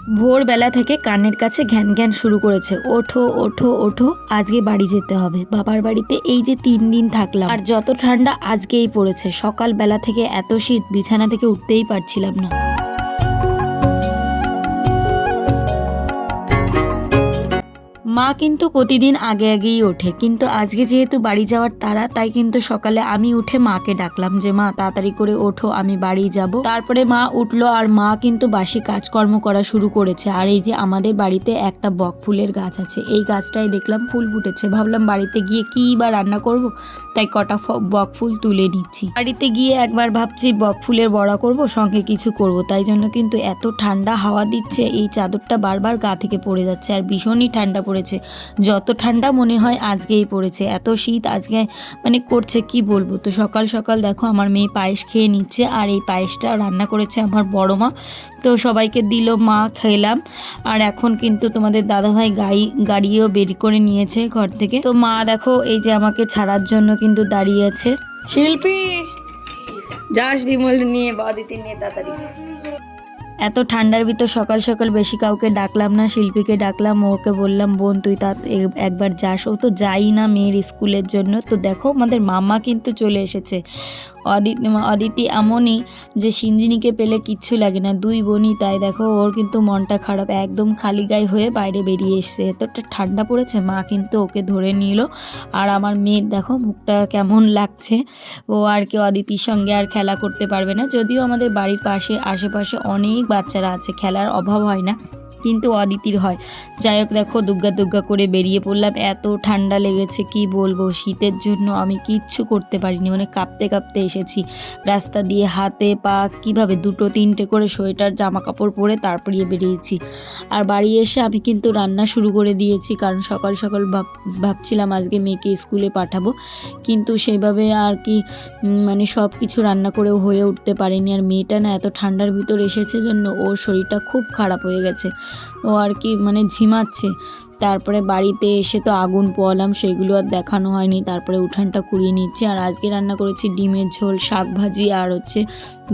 ভোরবেলা থেকে কানের কাছে ঘ্যান ঘ্যান শুরু করেছে, ওঠো ওঠো ওঠো, আজকে বাড়ি যেতে হবে। বাবার বাড়িতে এই যে 3 দিন থাকলাম, আর যত ঠান্ডা আজকেই পড়েছে। সকালবেলা থেকে এত শীত, বিছানা থেকে উঠতেই পারছিলাম না। মা কিন্তু প্রতিদিন আগে আগেই ওঠে, কিন্তু আজকে যেহেতু বাড়ি যাওয়ার তাড়া, তাই কিন্তু সকালে আমি উঠে মাকে ডাকলাম যে মা তাড়াতাড়ি করে ওঠো, আমি বাড়ি যাব। তারপরে মা উঠলো, আর মা কিন্তু বাসি কাজকর্ম করা শুরু করেছে। আর এই যে আমাদের বাড়িতে একটা বক ফুলের গাছ আছে, এই গাছটাই দেখলাম ফুল ফুটেছে। ভাবলাম বাড়িতে গিয়ে কী বা রান্না করব, তাই কটা বক ফুল তুলে নিচ্ছি। বাড়িতে গিয়ে একবার ভাবছি বক ফুলের বড়া করব, সঙ্গে কিছু করব। তাই জন্য কিন্তু এত ঠান্ডা হাওয়া দিচ্ছে, এই চাদরটা বারবার গা থেকে পড়ে যাচ্ছে, আর ভীষণই ঠান্ডা পড়েছে। যত ঠান্ডা মনে হয় আজকেই পড়েছে, এত শীত আজকে মানে করছে কি বলবো। তো সকাল সকাল দেখো আমার মেয়ে পায়েস খেয়ে নিচ্ছে, আর এই পায়েসটা রান্না করেছে আমার বড় মা। তো সবাইকে দিল, মা খেলাম। আর এখন কিন্তু তোমাদের দাদাভাই গাড়িও বের করে নিয়েছে ঘর থেকে। তো মা দেখো এই যে আমাকে ছাড়ার জন্য কিন্তু দাঁড়িয়ে আছে। শিল্পী যাস বিমল নিয়ে, বাদিতি নিয়ে তাড়াতাড়ি। এত ঠান্ডার ভিতর সকাল সকাল বেশি কাউকে ডাকলাম না, শিল্পীকে ডাকলাম। ওকে বললাম বোন তুই একবার যাস। ও তো যাই না মেয়ের স্কুলের জন্য। তো দেখো আমাদের মামা কিন্তু চলে এসেছে। অদিতি এমনই যে সিঞ্জিনিকে পেলে কিচ্ছু লাগে না, 2 বোনই তাই। দেখো ওর কিন্তু মনটা খারাপ, একদম খালি গায়ে হয়ে বাইরে বেরিয়ে এসছে। এতটা ঠান্ডা পড়েছে, মা কিন্তু ওকে ধরে নিল। আর আমার মেয়ের দেখো মুখটা কেমন লাগছে। ও আর কি অদিতির সঙ্গে আর খেলা করতে পারবে না। যদিও আমাদের বাড়ির পাশে আশেপাশে অনেক বাচ্চারা আছে, খেলার অভাব হয় না, কিন্তু অদিতির হয়। যাই হোক দেখো দুগ্গা দুগ্গা করে বেরিয়ে পড়লাম। এত ঠান্ডা লেগেছে কি বলবো, শীতের জন্য আমি কিচ্ছু করতে পারিনি, মানে কাঁপতে কাঁপতে এসেছি। রাস্তা দিয়ে হাতে পা কিভাবে 2-3টে করে সোয়েটার জামা কাপড় পরে তারপরে বেরিয়েছি। আর বাড়ি এসে আমি কিন্তু রান্না শুরু করে দিয়েছি, কারণ সকাল সকাল ভাবছিলাম আজকে মেয়েকে স্কুলে পাঠাবো, কিন্তু সেইভাবে আর কি মানে সব কিছু রান্না করেও হয়ে উঠতে পারিনি। আর মেয়েটা না এত ঠান্ডার ভিতর এসেছে জন্য ওর শরীরটা খুব খারাপ হয়ে গেছে, ও আর কি মানে ঝিমাচ্ছে। তারপরে বাড়িতে এসে তো আগুন পোয়ালাম, সেগুলো আর দেখানো হয়নি। তারপরে উঠানটা কুড়িয়ে নিচ্ছি। আর আজকে রান্না করেছি ডিমের ঝোল, শাক ভাজি, আর হচ্ছে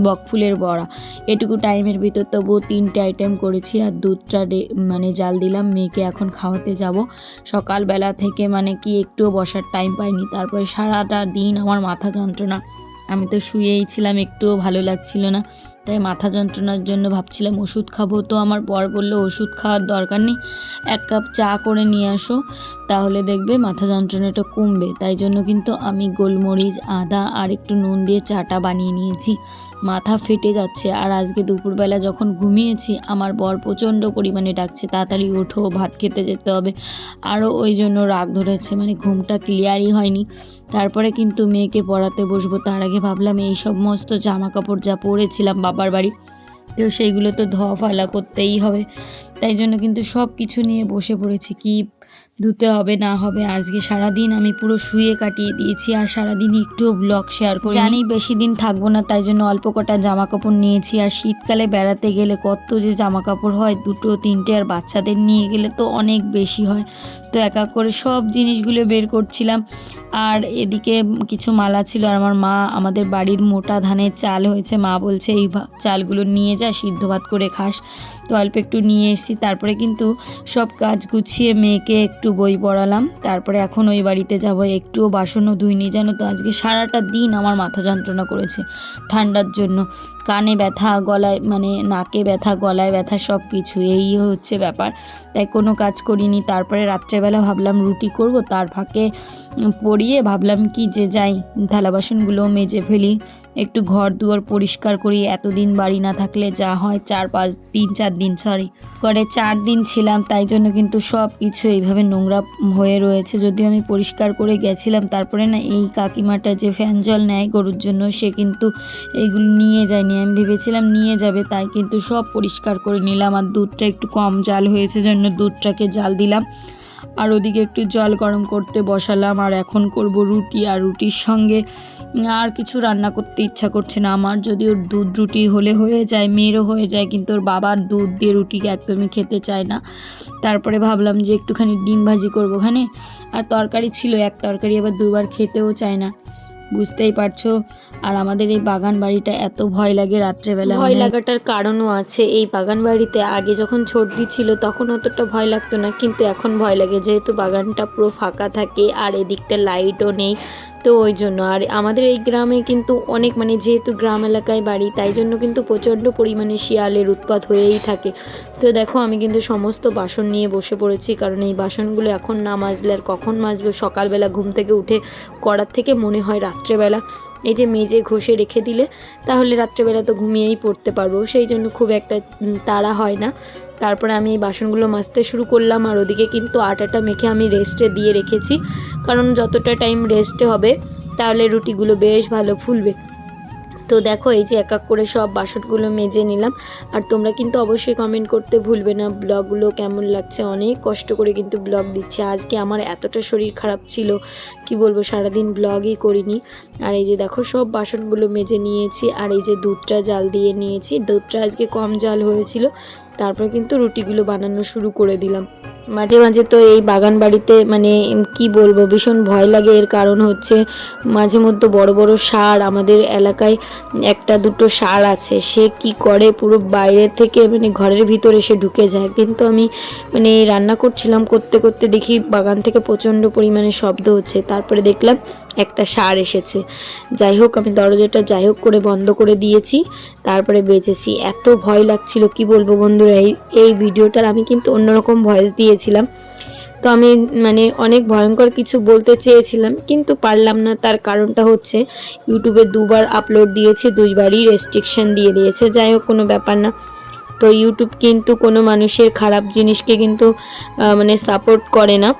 বকফুলের বড়া। এটুকু টাইমের ভিতর তবুও 3টে আইটেম করেছি। আর দুধটা মানে জাল দিলাম, মেয়েকে এখন খাওয়াতে যাব। সকালবেলা থেকে মানে কি একটুও বসার টাইম পাইনি। তারপরে সারাটা দিন আমার মাথা যন্ত্রণা, আমি তো শুয়েই ছিলাম, একটুও ভালো লাগছিল না। তাই মাথা যন্ত্রণার জন্য ভাবছিলাম ওষুধ খাবো। তো আমার বর বললো ওষুধ খাওয়ার দরকার নেই, 1 কাপ চা করে নিয়ে আসো, তাহলে দেখবে মাথা যন্ত্রণাটা কমবে। তাই জন্য কিন্তু আমি গোলমরিচ, আদা আর একটু নুন দিয়ে চাটা বানিয়ে নিয়েছি। মাথা ফেটে যাচ্ছে। আর আজকে দুপুরবেলা যখন ঘুমিয়েছি, আমার বর প্রচণ্ড পরিমাণে ডাকছে তাড়াতাড়ি ওঠো, ভাত খেতে যেতে হবে। আরও ওই জন্য রাগ ধরেছে, মানে ঘুমটা ক্লিয়ারই হয়নি। তারপরে কিন্তু মেয়েকে পড়াতে বসবো, তার আগে ভাবলাম এই সমস্ত জামা কাপড় যা পরেছিলাম বাবার বাড়ি, তো সেইগুলো তো ধোয়া ফালা করতেই হবে। তাই জন্য কিন্তু সব কিছু নিয়ে বসে পড়েছি, কি ধুতে হবে না হবে। আজকে সারাদিন আমি পুরো শুয়ে কাটিয়ে দিয়েছি, আর সারাদিন একটুও ব্লগ শেয়ার করি। জানি বেশি দিন থাকবো না, তাই জন্য অল্প কটা জামা কাপড় নিয়েছি। আর শীতকালে বেড়াতে গেলে কত যে জামা কাপড় হয়, 2-3টে, আর বাচ্চাদের নিয়ে গেলে তো অনেক বেশি হয়। তো এক এক করে সব জিনিসগুলো বের করছিলাম। আর এদিকে কিছু মালা ছিল। আর আমার মা, আমাদের বাড়ির মোটা ধানের চাল হয়েছে, মা বলছে এই চালগুলো নিয়ে যা, সিদ্ধ ভাত করে খাস। তো অল্প একটু নিয়ে এসেছি। তারপরে কিন্তু সব কাজ গুছিয়ে মেয়েকে একটু বই পড়ালাম। তারপরে এখন ওই বাড়িতে যাব। একটুও বাসনও ধুইনি, জানো তো আজকে সারাটা দিন আমার মাথা যন্ত্রণা করেছে ঠান্ডার জন্য। কানে ব্যথা, গলায় মানে নাকে ব্যথা, গলায় ব্যথা, সব কিছু এই হচ্ছে ব্যাপার। তাই কোনো কাজ করিনি। তারপরে রাত্রেবেলা ভাবলাম রুটি করব, তার ফাঁকে পড়িয়ে ভাবলাম কি যে যাই থালা বাসনগুলোও মেজে ফেলি, একটু ঘর দুয়ার পরিষ্কার করি। এতদিন বাড়ি না থাকলে যা হয় 4 দিন করে 4 দিন ছিলাম, তাই জন্য কিন্তু সব কিছু এইভাবে নোংরা হয়ে রয়েছে। যদিও আমি পরিষ্কার করে গেছিলাম, তারপরে না এই কাকিমাটা যে ফ্যান জল নেয় গরুর জন্য, সে কিন্তু এইগুলো নিয়ে যায়নি। আমি ভেবেছিলাম নিয়ে যাবে, তাই কিন্তু সব পরিষ্কার করে নিলাম। আর দুধটা একটু কম জাল হয়েছে জন্য দুধটাকে জাল দিলাম। আর ওদিকে একটু জল গরম করতে বসালাম। আর এখন করব রুটি, আর রুটির সঙ্গে আর কিছু রান্না করতে ইচ্ছা করছে না আমার। যদি ওর দুধ রুটি হলে হয়ে যায়, মেয়েরও হয়ে যায়, কিন্তু ওর বাবার দুধ দিয়ে রুটি একদমই খেতে চায় না। তারপরে ভাবলাম যে একটুখানি ডিম ভাজি করবো ওখানে। আর তরকারি ছিল, এক তরকারি আবার 2বার খেতেও চায় না। বুঝতেই পারছো। আর আমাদের এই বাগান বাড়িটা এত ভয় লাগে রাত্রেবেলা। ভয় লাগাটার কারণও আছে, এই বাগান বাড়িতে আগে যখন সর্দি ছিল তখন অতটা ভয় লাগতো না, কিন্তু এখন ভয় লাগে যেহেতু বাগানটা পুরো ফাঁকা থাকে আর এদিকটা লাইটও নেই, তো ওই জন্য। আর আমাদের এই গ্রামে কিন্তু অনেক মানে যেহেতু গ্রাম এলাকায় বাড়ি, তাই জন্য কিন্তু প্রচণ্ড পরিমাণে শিয়ালের উৎপাত হয়েই থাকে। তো দেখো আমি কিন্তু সমস্ত বাসন নিয়ে বসে পড়েছি, কারণ এই বাসনগুলো এখন না মাজলে আর কখন মাজবো। সকালবেলা ঘুম থেকে উঠে করার থেকে মনে হয় রাত্রেবেলা এই যে মেজে ঘষে রেখে দিলে তাহলে রাত্রেবেলা তো ঘুমিয়েই পড়তে পারবো, সেই জন্য খুব একটা তাড়া হয় না। তারপরে আমি এই বাসনগুলো মাজতে শুরু করলাম, আর ওদিকে কিন্তু আটাটা মেখে আমি রেস্টে দিয়ে রেখেছি, কারণ যতটা টাইম রেস্টে হবে তাহলে রুটিগুলো বেশ ভালো ফুলবে। তো দেখো এই যে এক এক করে সব বাসনগুলো মেজে নিলাম। আর তোমরা কিন্তু অবশ্যই কমেন্ট করতে ভুলবে না ব্লগগুলো কেমন লাগছে। অনেক কষ্ট করে কিন্তু ব্লগ দিচ্ছে। আজকে আমার এতটা শরীর খারাপ ছিল কি বলবো, সারাদিন ব্লগই করিনি। আর এই যে দেখো সব বাসনগুলো মেজে নিয়েছি, আর এই যে দুধটা জাল দিয়ে নিয়েছি। দুধটা আজকে কম জাল হয়েছিল, তারপর কিন্তু রুটিগুলো বানানো শুরু করে দিলাম। মাঝে মাঝে তো এই বাগান বাড়িতে মানে কি বলবো ভীষণ ভয় লাগে। এর কারণ হচ্ছে মাঝে মধ্যে বড় বড় ষাঁড়, আমাদের এলাকায় একটা দুটো ষাঁড় আছে, সে কি করে পুরো বাইরে থেকে মানে ঘরের ভিতরে এসে ঢুকে যায়। কিন্তু আমি মানে রান্না করছিলাম, করতে করতে দেখি বাগান থেকে প্রচণ্ড পরিমাণে শব্দ হচ্ছে, তারপরে দেখলাম একটা ষাঁড় এসেছে। যাই হোক আমি দরজাটা যাই হোক করে বন্ধ করে দিয়েছি, তারপরে বেঁচেছি। এত ভয় লাগছিল কি বলবো বন্ধুরা। এই ভিডিওটার আমি কিন্তু অন্যরকম ভয়েস দিয়েছিলাম, তো আমি মানে অনেক ভয়ঙ্কর কিছু বলতে চেয়েছিলাম কিন্তু পারলাম না। তার কারণটা হচ্ছে ইউটিউবে দুবার আপলোড দিয়েছি, দুইবারই রেস্ট্রিকশন দিয়ে দিয়েছে। যাই হোক কোনো ব্যাপার না। তো ইউটিউব কিন্তু কোনো মানুষের খারাপ জিনিসকে কিন্তু মানে সাপোর্ট করে না।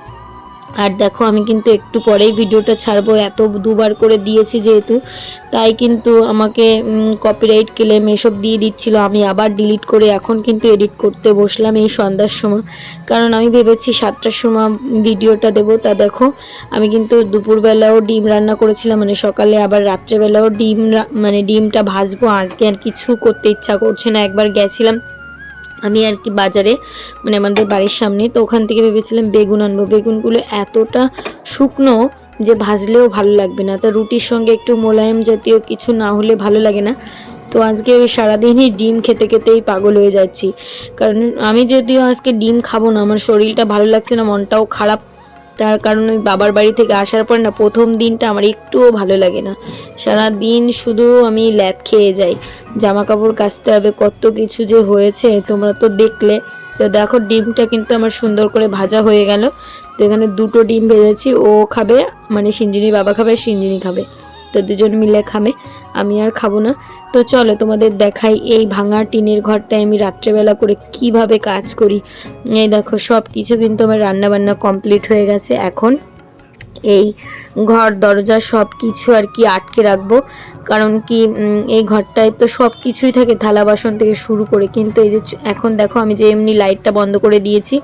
আর দেখো আমি কিন্তু একটু পরেই ভিডিওটা ছাড়বো, এত দুবার করে দিয়েছি যেহেতু, তাই কিন্তু আমাকে কপিরাইট ক্লেম এসব দিয়ে দিচ্ছিল। আমি আবার ডিলিট করে এখন কিন্তু এডিট করতে বসলাম এই সন্ধ্যার সময়, কারণ আমি ভেবেছি 7টার সময় ভিডিওটা দেবো। তা দেখো আমি কিন্তু দুপুরবেলাও ডিম রান্না করেছিলাম, মানে সকালে, আবার রাত্রেবেলাও মানে ডিমটা ভাজবো। আজকে আর কিছু করতে ইচ্ছা করছে না। একবার গেছিলাম আমি আর কি বাজারে, মানে আমাদের বাড়ির সামনে, তো ওখান থেকে ভেবেছিলাম বেগুন আনবো। বেগুনগুলো এতটা শুকনো যে ভাজলেও ভালো লাগবে না, তো রুটির সঙ্গে একটু মোলায়েম জাতীয় কিছু না হলে ভালো লাগে না। তো আজকে ওই সারাদিনই ডিম খেতে খেতেই পাগল হয়ে যাচ্ছি, কারণ আমি যদিও আজকে ডিম খাবো না, আমার শরীরটা ভালো লাগছে না, মনটাও খারাপ। তার কারণ ওই বাবার বাড়ি থেকে আসার পর না প্রথম দিনটা আমার একটুও ভালো লাগে না। সারা দিন শুধু আমি ল্যাদ খেয়ে যাই, জামা কাপড় কাচতে হবে, কত কিছু যে হয়েছে তোমরা তো দেখলে। তো দেখো ডিমটা কিন্তু আমার সুন্দর করে ভাজা হয়ে গেল। তো এখানে দুটো ডিম ভেজেছি, ও খাবে মানে সিঞ্জিনি বাবা খাবে, সিঞ্জিনি খাবে, তো দুজন মিলে খাবে, আমি আর খাবো না। তো চলো তোমাদের দেখাই এই ভাঙা টিনের ঘরটায় আমি রাত্রেবেলা করে কিভাবে কাজ করি। এই দেখো সব কিছু কিন্তু আমার রান্নাবান্না কমপ্লিট হয়ে গেছে। এখন এই ঘর দরজা সব কিছু আর কি আটকে রাখবো, কারণ কি এই ঘরটায় তো সব কিছুই থাকে, থালা বাসন থেকে শুরু করে। কিন্তু এই যে এখন দেখো আমি যে এমনি লাইটটা বন্ধ করে দিয়েছি,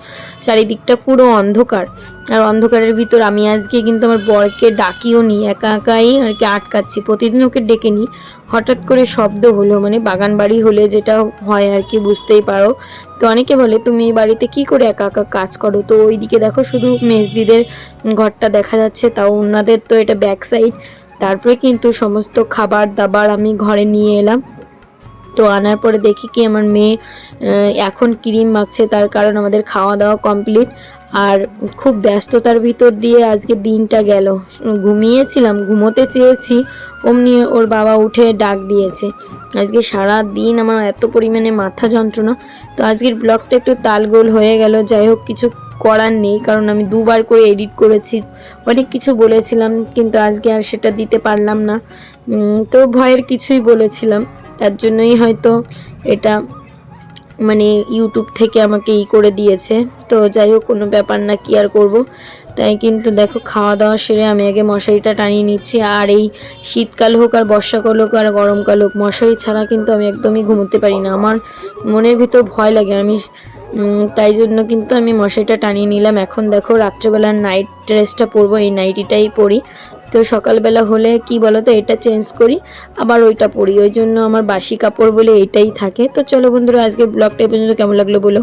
চারিদিকটা পুরো অন্ধকার। আর অন্ধকারের ভিতর আমি আজকে কিন্তু আমার বরকে ডাকিও নি, একা একাই আর কি আটকাচ্ছি। প্রতিদিন ওকে ডেকে নিই, হঠাৎ করে শব্দ হলো, মানে বাগান বাড়ি হলে যেটা হয় আর কি বুঝতেই পারো। তো অনেকে বলে তুমি বাড়িতে কি করে একা একা কাজ করো। তো ওইদিকে দেখো শুধু মেজদিদের ঘরটা দেখা যাচ্ছে, তাও ওনাদের তো এটা ব্যাক সাইড। তারপরে কিন্তু সমস্ত খাবার দাবার আমি ঘরে নিয়ে এলাম। তো আনার পরে দেখি কি আমার মেয়ে এখন ক্রিম মাখছে, তার কারণ আমাদের খাওয়া দাওয়া কমপ্লিট। আর খুব ব্যস্ততার ভিতর দিয়ে আজকে দিনটা গেল। ঘুমিয়েছিলাম, ঘুমোতে চেয়েছি, অমনি ওর বাবা উঠে ডাক দিয়েছে। আজকে সারা দিন আমার এত পরিমাণে মাথা যন্ত্রণা। তো আজকের ব্লগটা একটু তালগোল হয়ে গেল। যাই হোক কিছু করার নেই, কারণ আমি দুবার করে এডিট করেছি, অনেক কিছু বলেছিলাম কিন্তু আজকে আর সেটা দিতে পারলাম না। তো ভয়ের কিছুই বলেছিলাম, তার জন্যই হয়তো এটা মানে ইউটিউব থেকে আমাকে করে দিয়েছে। তো যাই হোক কোনো ব্যাপার না, কি আর করব। তাই কিন্তু দেখো খাওয়া দাওয়া সেরে আমি আগে মশারিটা টানিয়ে নিচ্ছি। আর এই শীতকাল হোক আর বর্ষাকাল হোক আর গরমকাল হোক, মশারি ছাড়া কিন্তু আমি একদমই ঘুমোতে পারি না, আমার মনের ভিতর ভয় লাগে। আমি তাই জন্য কিন্তু আমি মশারিটা টানিয়ে নিলাম। এখন দেখো রাত্রেবেলার নাইট ড্রেসটা পরবো, এই নাইটিটাই পরি। তো সকালবেলা হলে কি বলো তো এটা চেঞ্জ করি, আবার ওইটা পরি, ওই জন্য আমার বাসি কাপড় বলে এটাই থাকে। তো চলো বন্ধুরা আজকের ব্লগটা এই পর্যন্ত, কেমন লাগলো বলো।